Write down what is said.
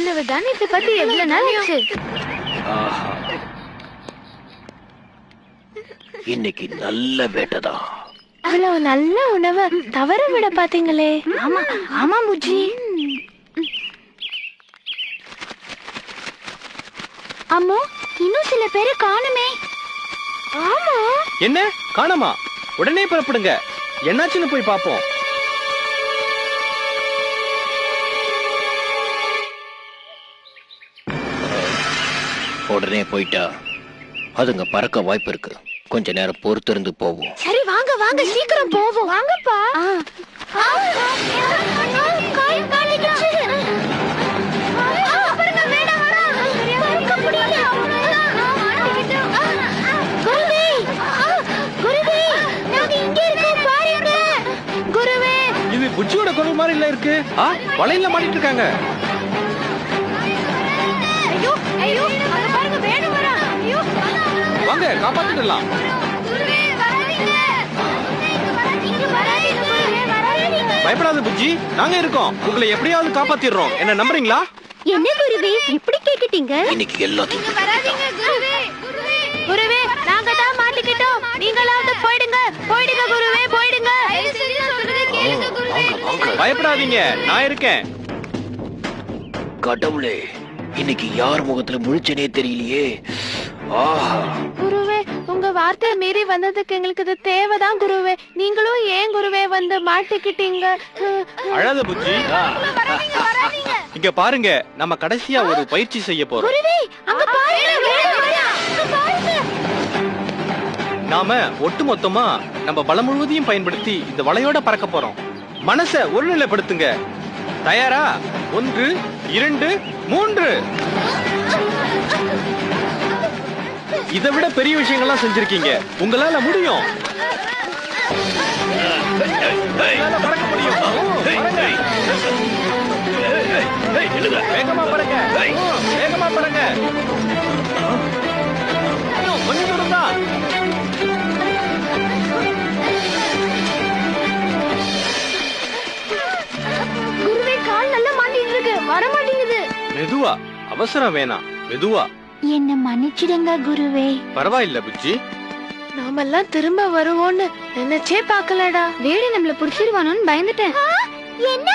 அவ்வளவுதான். இதை பத்தி எவ்வளவு நாள் ஆச்சு? இன்னைக்கு நல்ல வேட்டைதான். அவ்வளவு நல்ல உணவை தவற விட பாத்தீங்களே. ஆமா ஆமா புஜ்ஜி. அம்மோ, இன்னும் சில பேரை காணுமே. ஆமா. என்ன காணமா? உடனே புறப்படுங்க. என்னாச்சுன்னு போய் பாப்போம். உடனே போயிட்டா அதுங்க பறக்க வாய்ப்பு இருக்கு. கொஞ்ச நேரம் பொறுத்திருந்து போவோம். சரி வாங்க வாங்க, சீக்கிரம் போவோம். வாங்கப்பா. இது புஜ்ஜியோட குரல் மாதிரி இல்ல இருக்கு. வலையில மாட்டிட்டு இருக்காங்க. வாங்க காப்பாத்திடலாம். பயப்படாத புஜ்ஜி, நாங்க இருக்கோம். உங்களை எப்படியாவது காப்பாத்திடுறோம். என்ன நம்புறீங்களா? என்ன குருவே இப்படி கேட்டுட்டீங்க? இன்னைக்கு எல்லாத்தையும் குருவே, நாங்க தான் மாட்டிக்கிட்டோம். நீங்களாவது போயிடுங்க. போயிடுங்க குருவே, போயிடுங்க. பயப்படாதீங்க, நான் இருக்கேன். கடவுளே, இன்னைக்கு யார் முகத்துல முழிச்சனே தெரியலையே. ஆஹா, குருவே, உங்க வார்த்தையை மீறி வந்ததுக்கு எங்களுக்கு இது தேவைதான் குருவே. நீங்களும் ஏன் குருவே வந்து மாட்டிக்கிட்டீங்க? அழாத புஜ்ஜி. இங்க பாருங்க, நம்ம கடைசியா ஒரு பயிற்சி செய்ய போறோம். குருவே, அங்க பாருங்க. நாம ஒட்டுமொத்தமா நம்ம பலம் முழுவதையும் பயன்படுத்தி இந்த வலையோட பறக்க போறோம். மனசை ஒருநிலைப்படுத்துங்க. தயாரா? 1 2 3. இதை விட பெரிய விஷயங்கள்லாம் செஞ்சிருக்கீங்க. உங்களால முடியும். உங்களால பறக்க முடியும். வேகமா பறங்க. வேகமா பறங்க. கொஞ்சம் தூரம் தான். குருவே, கால் நல்லா மாட்டிட்டு இருக்கு. வர மாட்டேங்குது. மெதுவா, அவசரம் வேணாம். மெதுவா. என்ன மன்னிச்சிடுங்க குருவே. பரவாயில்ல புஜ்ஜி. நாமெல்லாம் திரும்ப வருவோம்னு நினைச்சே பாக்கலடா. வேடி நம்மள புடிச்சிருவானோன்னு பயந்துட்டேன். என்ன